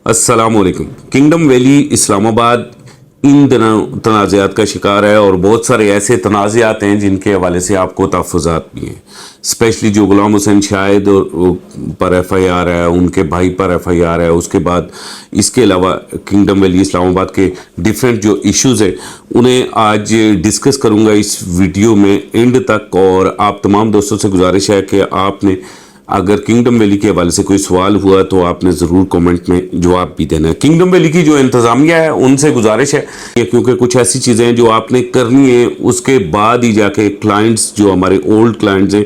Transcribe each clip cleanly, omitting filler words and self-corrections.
अस्सलामुअलैकुम। Kingdom valley Islamabad इन दिनों तनाज़ात का शिकार है और बहुत सारे ऐसे तनाज़ात हैं जिनके हवाले से आपको तहफ़्फ़ुज़ात भी हैं। स्पेशली जो गुलाम हुसैन शाहिद पर FIR है, उनके भाई पर FIR है, उसके बाद इसके अलावा किंगडम वैली इस्लामाबाद के डिफरेंट जो इश्यूज़ हैं उन्हें आज डिस्कस करूँगा इस वीडियो में एंड तक। और आप तमाम दोस्तों से गुजारिश है कि आपने अगर किंगडम वैली के हवाले से कोई सवाल हुआ तो आपने ज़रूर कमेंट में जवाब भी देना है। किंगडम वैली की जो इंतज़ामिया है उनसे गुजारिश है क्योंकि कुछ ऐसी चीज़ें हैं जो आपने करनी है, उसके बाद ही जाके क्लाइंट्स जो हमारे ओल्ड क्लाइंट्स हैं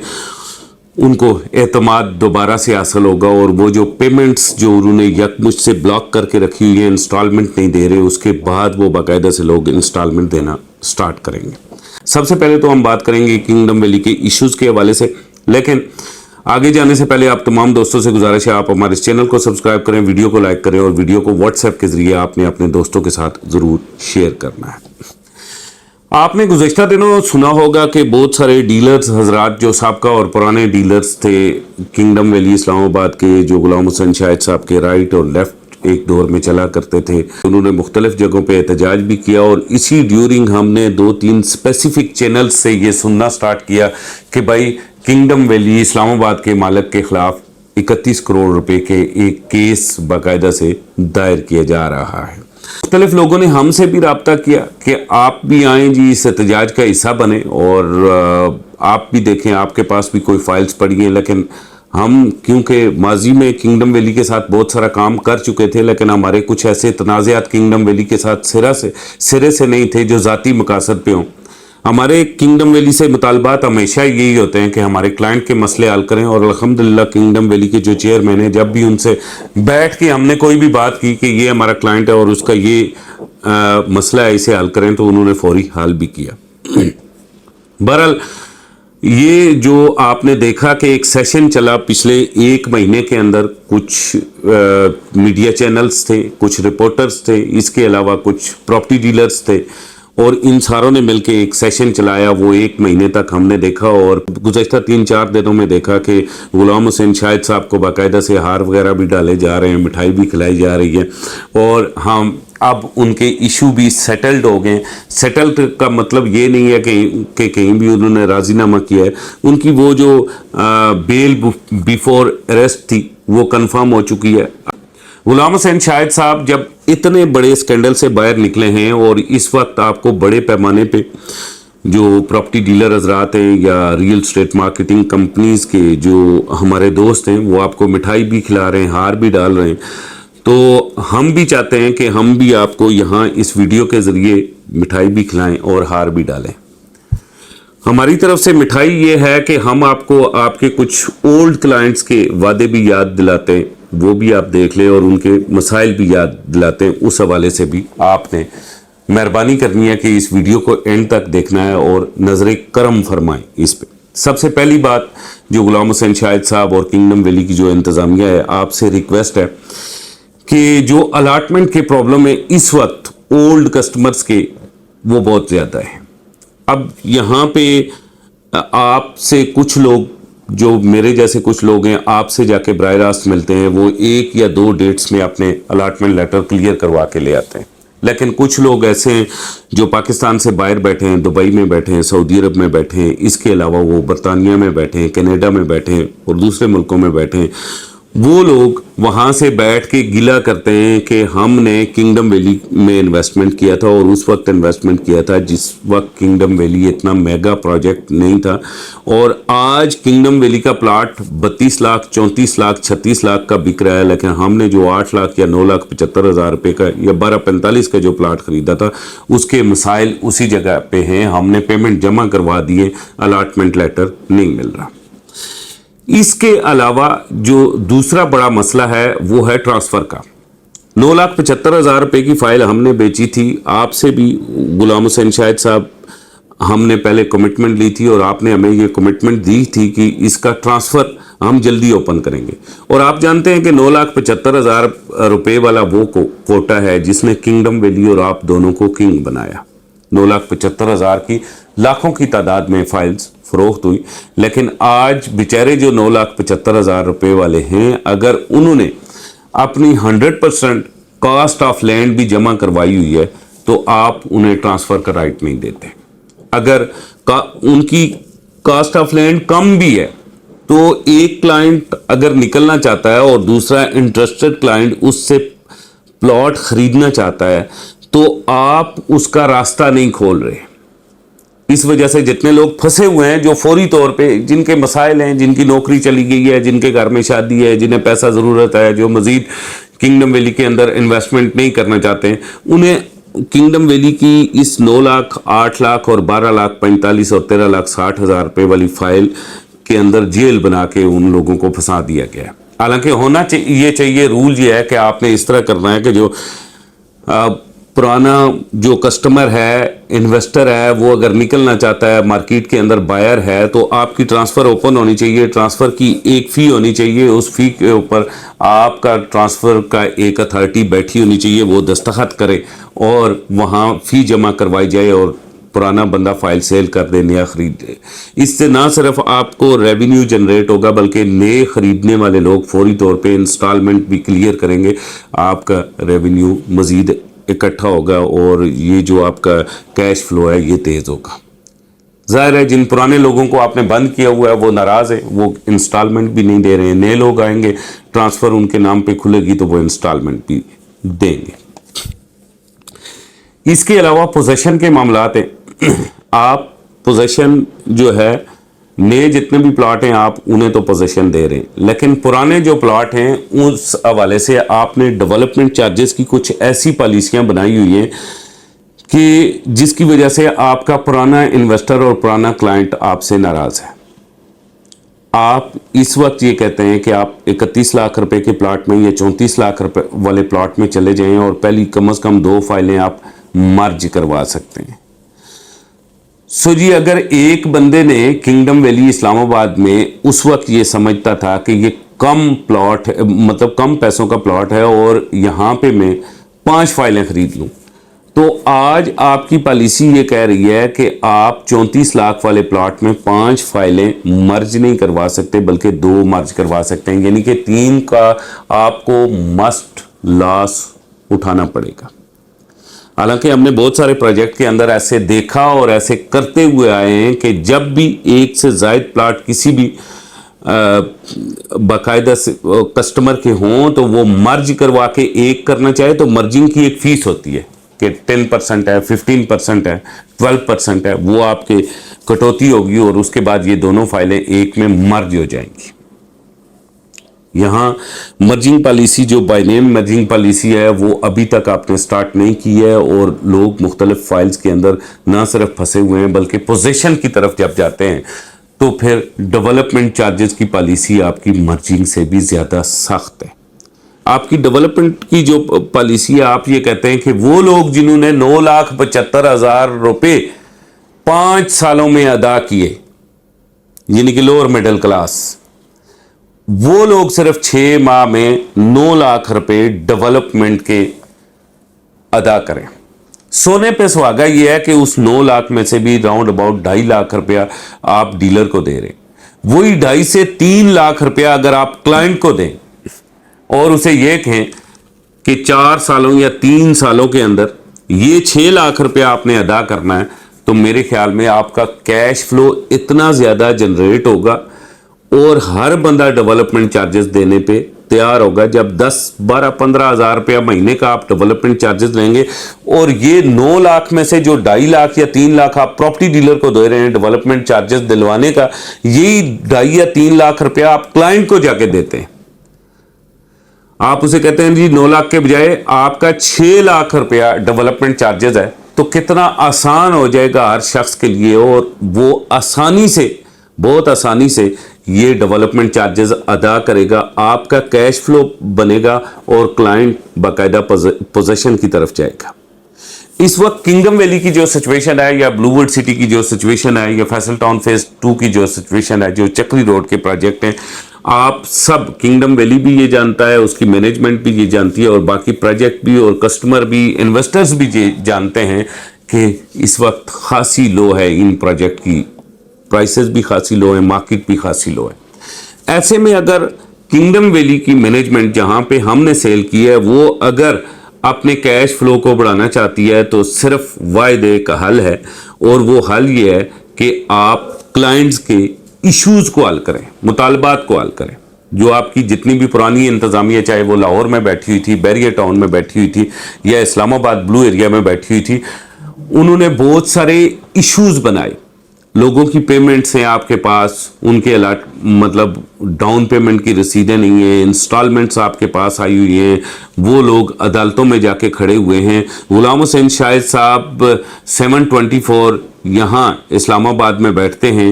उनको एतमाद दोबारा से हासिल होगा और वो जो पेमेंट्स जो उन्होंने यकमुश्त से ब्लॉक करके रखी हुई है, इंस्टॉलमेंट नहीं दे रहे, उसके बाद वो बाकायदा से लोग इंस्टॉलमेंट देना स्टार्ट करेंगे। सबसे पहले तो हम बात करेंगे किंगडम वैली के इश्यूज़ के हवाले से, लेकिन आगे जाने से पहले आप तमाम दोस्तों से गुजारिश है आप हमारे इस चैनल को सब्सक्राइब करें, वीडियो को लाइक करें और वीडियो को व्हाट्सएप के जरिए आपने अपने दोस्तों के साथ ज़रूर शेयर करना है। आपने गुज़श्ता दिनों सुना होगा कि बहुत सारे डीलर्स हजरात जो साबका और पुराने डीलर्स थे किंगडम वैली इस्लामाबाद के, जो गुलाम हुसैन शाहिद साहब के राइट और लेफ़्ट एक दौर में चला करते थे, उन्होंने मुख्तलिफ जगहों पे एहतजाज भी किया और इसी ड्यूरिंग हमने 2-3 स्पेसिफिक चैनल्स से ये सुनना स्टार्ट किया कि भाई किंगडम वैली इस्लामाबाद के मालिक के खिलाफ 31 करोड़ रुपए के एक केस बाकायदा से दायर किया जा रहा है। मुख्तलिफ लोगों ने हमसे भी रब्ता किया कि आप भी आएँ जी, इस एहतजाज का हिस्सा बने और आप भी देखें, आपके पास भी कोई फाइल्स पड़ी हैं। लेकिन हम क्योंकि माजी में किंगडम वैली के साथ बहुत सारा काम कर चुके थे, लेकिन हमारे कुछ ऐसे तनाज़ात किंगडम वैली के साथ सिरे से नहीं थे जो ज़ाती मकासद पे हों। हमारे किंगडम वैली से मुतालबात हमेशा यही होते हैं कि हमारे क्लाइंट के मसले हल करें और अल्हम्दुलिल्लाह किंगडम वैली के जो चेयरमैन हैं, जब भी उनसे बैठ के हमने कोई भी बात की कि ये हमारा क्लाइंट है और उसका ये मसला है, इसे हल करें, तो उन्होंने फौरी हल भी किया। बहरहाल ये जो आपने देखा कि एक सेशन चला पिछले 1 महीने के अंदर, कुछ मीडिया चैनल्स थे, कुछ रिपोर्टर्स थे, इसके अलावा कुछ प्रॉपर्टी डीलर्स थे और इन सारों ने मिलकर एक सेशन चलाया। वो 1 महीने तक हमने देखा और गुज़श्ता 3-4 दिनों में देखा कि गुलाम हुसैन शाहिद साहब को बाकायदा से हार वगैरह भी डाले जा रहे हैं, मिठाई भी खिलाई जा रही है और हम अब उनके इशू भी सेटल्ड हो गए। सेटल्ड का मतलब ये नहीं है कि कहीं भी उन्होंने राजीनामा किया है, उनकी वो जो बेल बिफोर अरेस्ट थी वो कंफर्म हो चुकी है। गुलाम हुसैन शाहिद साहब जब इतने बड़े स्कैंडल से बाहर निकले हैं और इस वक्त आपको बड़े पैमाने पे जो प्रॉपर्टी डीलर हजरात हैं या रियल स्टेट मार्केटिंग कंपनीज के जो हमारे दोस्त हैं वो आपको मिठाई भी खिला रहे हैं, हार भी डाल रहे हैं, तो हम भी चाहते हैं कि हम भी आपको यहाँ इस वीडियो के ज़रिए मिठाई भी खिलाएं और हार भी डालें। हमारी तरफ से मिठाई ये है कि हम आपको आपके कुछ ओल्ड क्लाइंट्स के वादे भी याद दिलाते हैं, वो भी आप देख लें और उनके मसाइल भी याद दिलाते हैं। उस हवाले से भी आपने मेहरबानी करनी है कि इस वीडियो को एंड तक देखना है और नजर करम फरमाएं इस पे। सबसे पहली बात जो गुलाम हुसैन शाहिद साहब और किंगडम वैली की जो इंतज़ामिया है, आपसे रिक्वेस्ट है कि जो अलाटमेंट के प्रॉब्लम है इस वक्त ओल्ड कस्टमर्स के, वो बहुत ज़्यादा है। अब यहाँ पे आपसे कुछ लोग, जो मेरे जैसे कुछ लोग हैं, आपसे जाके बराह रास्त मिलते हैं, वो 1 या 2 डेट्स में अपने अलाटमेंट लेटर क्लियर करवा के ले आते हैं। लेकिन कुछ लोग ऐसे हैं जो पाकिस्तान से बाहर बैठे हैं, दुबई में बैठे हैं, सऊदी अरब में बैठे हैं, इसके अलावा वो बरतानिया में बैठे हैं, कनाडा में बैठे हैं और दूसरे मुल्कों में बैठे हैं। वो लोग वहाँ से बैठ के गिला करते हैं कि हमने किंगडम वैली में इन्वेस्टमेंट किया था और उस वक्त इन्वेस्टमेंट किया था जिस वक्त किंगडम वैली इतना मेगा प्रोजेक्ट नहीं था और आज किंगडम वैली का प्लाट 32 लाख, 34 लाख, 36 लाख का बिक रहा है, लेकिन हमने जो 8 लाख या 9,75,000 रुपये का या 12,45 का जो प्लाट खरीदा था उसके मसाइल उसी जगह पे हैं। हमने पेमेंट जमा करवा दिए, अलाटमेंट लेटर नहीं मिल रहा। इसके अलावा जो दूसरा बड़ा मसला है वो है ट्रांसफ़र का। 9,75,000 रुपये की फ़ाइल हमने बेची थी, आपसे भी गुलाम हुसैन शाहिद साहब हमने पहले कमिटमेंट ली थी और आपने हमें ये कमिटमेंट दी थी कि इसका ट्रांसफ़र हम जल्दी ओपन करेंगे। और आप जानते हैं कि 9,75,000 रुपये वाला वो कोटा है जिसने किंगडम वैली और आप दोनों को किंग बनाया। 9,75,000 की लाखों की तादाद में फाइल्स फरोख्त हुई, लेकिन आज बेचारे जो 9,75,000 रुपये वाले हैं, अगर उन्होंने अपनी 100% कॉस्ट ऑफ लैंड भी जमा करवाई हुई है तो आप उन्हें ट्रांसफ़र का राइट नहीं देते। अगर उनकी कॉस्ट ऑफ लैंड कम भी है तो एक क्लाइंट अगर निकलना चाहता है और दूसरा इंटरेस्टेड क्लाइंट उससे प्लॉट खरीदना चाहता है तो आप उसका रास्ता नहीं खोल रहे। इस वजह से जितने लोग फंसे हुए हैं, जो फौरी तौर पे जिनके मसाइल हैं, जिनकी नौकरी चली गई है, जिनके घर में शादी है, जिन्हें पैसा ज़रूरत है, जो मज़ीद किंगडम वैली के अंदर इन्वेस्टमेंट नहीं करना चाहते हैं, उन्हें किंगडम वैली की इस 9 लाख, 8 लाख और 12 लाख 45 और 13 लाख 60 हज़ार रुपये वाली फाइल के अंदर जेल बना के उन लोगों को फंसा दिया गया है। हालांकि होना चाहिए रूल ये है कि आपने इस तरह करना है कि जो पुराना जो कस्टमर है, इन्वेस्टर है, वो अगर निकलना चाहता है, मार्केट के अंदर बायर है, तो आपकी ट्रांसफ़र ओपन होनी चाहिए। ट्रांसफ़र की एक फ़ी होनी चाहिए, उस फ़ी के ऊपर आपका ट्रांसफ़र का एक अथॉरिटी बैठी होनी चाहिए, वो दस्तखत करे और वहाँ फ़ी जमा करवाई जाए और पुराना बंदा फाइल सेल कर दे, नया खरीद दे। इससे ना सिर्फ आपको रेवेन्यू जनरेट होगा बल्कि नए खरीदने वाले लोग फौरी तौर पे इंस्टॉलमेंट भी क्लियर करेंगे, आपका रेवेन्यू मज़ीद इकट्ठा होगा और ये जो आपका कैश फ्लो है ये तेज़ होगा। ज़ाहिर है जिन पुराने लोगों को आपने बंद किया हुआ है वो नाराज़ है, वो इंस्टॉलमेंट भी नहीं दे रहे हैं। नए लोग आएंगे, ट्रांसफ़र उनके नाम पे खुलेगी तो वो इंस्टॉलमेंट भी देंगे। इसके अलावा पोजेशन के मामलात हैं। आप पोजेशन जो है, नए जितने भी प्लॉट हैं आप उन्हें तो पोजेशन दे रहे हैं, लेकिन पुराने जो प्लॉट हैं उस हवाले से आपने डेवलपमेंट चार्जेस की कुछ ऐसी पॉलिसियां बनाई हुई हैं कि जिसकी वजह से आपका पुराना इन्वेस्टर और पुराना क्लाइंट आपसे नाराज़ है। आप इस वक्त ये कहते हैं कि आप 31 लाख रुपए के प्लॉट में या 34 लाख रुपए वाले प्लॉट में चले जाएं और पहली कम से कम 2 फाइलें आप मर्ज करवा सकते हैं। सो जी, अगर एक बंदे ने किंगडम वैली इस्लामाबाद में उस वक्त ये समझता था कि ये कम प्लॉट मतलब कम पैसों का प्लॉट है और यहाँ पे मैं 5 फाइलें खरीद लूँ, तो आज आपकी पॉलिसी ये कह रही है कि आप 34 लाख वाले प्लॉट में 5 फाइलें मर्ज नहीं करवा सकते बल्कि 2 मर्ज करवा सकते हैं, यानी कि 3 का आपको मस्ट लॉस उठाना पड़ेगा। हालांकि हमने बहुत सारे प्रोजेक्ट के अंदर ऐसे देखा और ऐसे करते हुए आए हैं कि जब भी एक से ज़ायद प्लाट किसी भी बाकायदा कस्टमर के हों तो वो मर्ज करवा के एक करना चाहे तो मर्जिंग की एक फ़ीस होती है कि 10% है, 15% है, 12% है, वो आपके कटौती होगी और उसके बाद ये दोनों फाइलें एक में मर्ज हो जाएंगी। यहाँ मर्जिंग पॉलिसी जो बाय नेम मर्जिंग पॉलिसी है वो अभी तक आपने स्टार्ट नहीं की है और लोग मुख्तलिफ फाइल्स के अंदर ना सिर्फ फंसे हुए हैं बल्कि पोजीशन की तरफ जब जाते हैं तो फिर डेवलपमेंट चार्जेस की पॉलिसी आपकी मर्जिंग से भी ज़्यादा सख्त है। आपकी डेवलपमेंट की जो पॉलिसी है, आप ये कहते हैं कि वो लोग जिन्होंने 9,75,000 रुपये 5 सालों में अदा किए, यानी कि लोअर मिडिल क्लास, वो लोग सिर्फ 6 माह में 9 लाख रुपए डेवलपमेंट के अदा करें। सोने पे सुहागा ये है कि उस 9 लाख में से भी राउंड अबाउट 2.5 लाख रुपया आप डीलर को दे रहे हैं। वही 2.5 से 3 लाख रुपया अगर आप क्लाइंट को दें और उसे ये कहें कि 4 सालों या 3 सालों के अंदर ये 6 लाख रुपया आपने अदा करना है, तो मेरे ख्याल में आपका कैश फ्लो इतना ज़्यादा जनरेट होगा और हर बंदा डेवलपमेंट चार्जेस देने पे तैयार होगा। जब 10, 12, 15 हज़ार रुपया महीने का आप डेवलपमेंट चार्जेस लेंगे और ये 9 लाख में से जो 2.5 लाख या 3 लाख आप प्रॉपर्टी डीलर को दे रहे हैं डेवलपमेंट चार्जेस दिलवाने का, यही 2.5 या 3 लाख रुपया आप क्लाइंट को जाके देते हैं। आप उसे कहते हैं जी 9 लाख के बजाय आपका 6 लाख रुपया डेवलपमेंट चार्जेस है, तो कितना आसान हो जाएगा हर शख्स के लिए और वो आसानी से, बहुत आसानी से ये डेवलपमेंट चार्जेस अदा करेगा। आपका कैश फ्लो बनेगा और क्लाइंट बाकायदा पोजीशन की तरफ जाएगा। इस वक्त किंगडम वैली की जो सिचुएशन है या ब्लूवुड सिटी की जो सिचुएशन है या फैसल टाउन फेज 2 की जो सिचुएशन है, जो चक्री रोड के प्रोजेक्ट हैं, आप सब, किंगडम वैली भी ये जानता है, उसकी मैनेजमेंट भी ये जानती है और बाकी प्रोजेक्ट भी और कस्टमर भी, इन्वेस्टर्स भी ये जानते हैं कि इस वक्त खासी लो है, इन प्रोजेक्ट की प्राइसेस भी खासी लो है, मार्केट भी खासी लो है। ऐसे में अगर किंगडम वैली की मैनेजमेंट जहां पे हमने सेल की है वो अगर अपने कैश फ्लो को बढ़ाना चाहती है तो सिर्फ वाहिद एक हल है, और वो हल ये है कि आप क्लाइंट्स के इश्यूज को हल करें, मुतालबात को हल करें। जो आपकी जितनी भी पुरानी इंतजामिया, चाहे वो लाहौर में बैठी हुई थी, बैरियर टाउन में बैठी हुई थी, या इस्लामाबाद ब्लू एरिया में बैठी हुई थी, उन्होंने बहुत सारे इश्यूज बनाए। लोगों की पेमेंट्स हैं आपके पास, उनके अलर्ट मतलब डाउन पेमेंट की रसीदें नहीं है, इंस्टॉलमेंट्स आपके पास आई हुई हैं, वो लोग अदालतों में जाके खड़े हुए हैं। गुलाम हुसैन शाहिद साहब 724 यहाँ इस्लामाबाद में बैठते हैं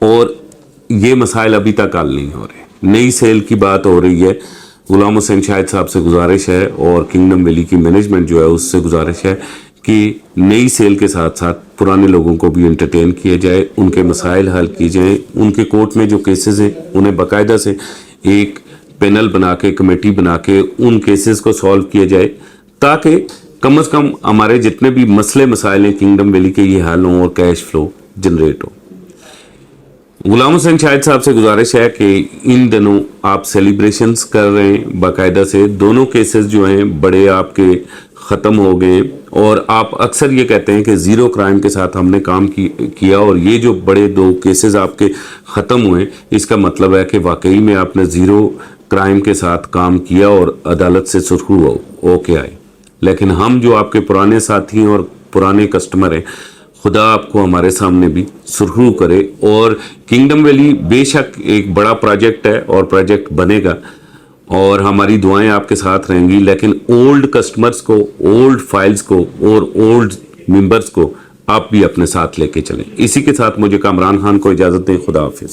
और ये मसाइल अभी तक हल नहीं हो रहे। नई सेल की बात हो रही है। गुलाम हुसैन शाहिद साहब से गुजारिश है और किंगडम वैली की मैनेजमेंट जो है उससे गुजारिश है कि नई सेल के साथ साथ पुराने लोगों को भी एंटरटेन किया जाए, उनके मसाइल हल किए जाएँ, उनके कोर्ट में जो केसेस हैं उन्हें बाकायदा से एक पैनल बना के, कमेटी बना के उन केसेस को सॉल्व किया जाए, ताकि कम से कम हमारे जितने भी मसले मसाइल हैं किंगडम वैली के ये हल हों और कैश फ्लो जनरेट हो। गुलाम हुसैन शाहिद साहब से गुजारिश है कि इन दिनों आप सेलिब्रेशंस कर रहे हैं बाकायदा से। दोनों केसेस जो हैं बड़े आपके ख़त्म हो गए, और आप अक्सर ये कहते हैं कि ज़ीरो क्राइम के साथ हमने काम किया, और ये जो बड़े दो केसेस आपके ख़त्म हुए, इसका मतलब है कि वाकई में आपने ज़ीरो क्राइम के साथ काम किया और अदालत से सुरखरू होके आए। लेकिन हम जो आपके पुराने साथी हैं और पुराने कस्टमर हैं, खुदा आपको हमारे सामने भी सुरखरू करे। और किंगडम वैली बेशक एक बड़ा प्रोजेक्ट है और प्रोजेक्ट बनेगा, और हमारी दुआएं आपके साथ रहेंगी, लेकिन ओल्ड कस्टमर्स को, ओल्ड फाइल्स को और ओल्ड मेंबर्स को आप भी अपने साथ लेके चलें। इसी के साथ मुझे कामरान खान को इजाज़त दें। खुदा हाफिज़।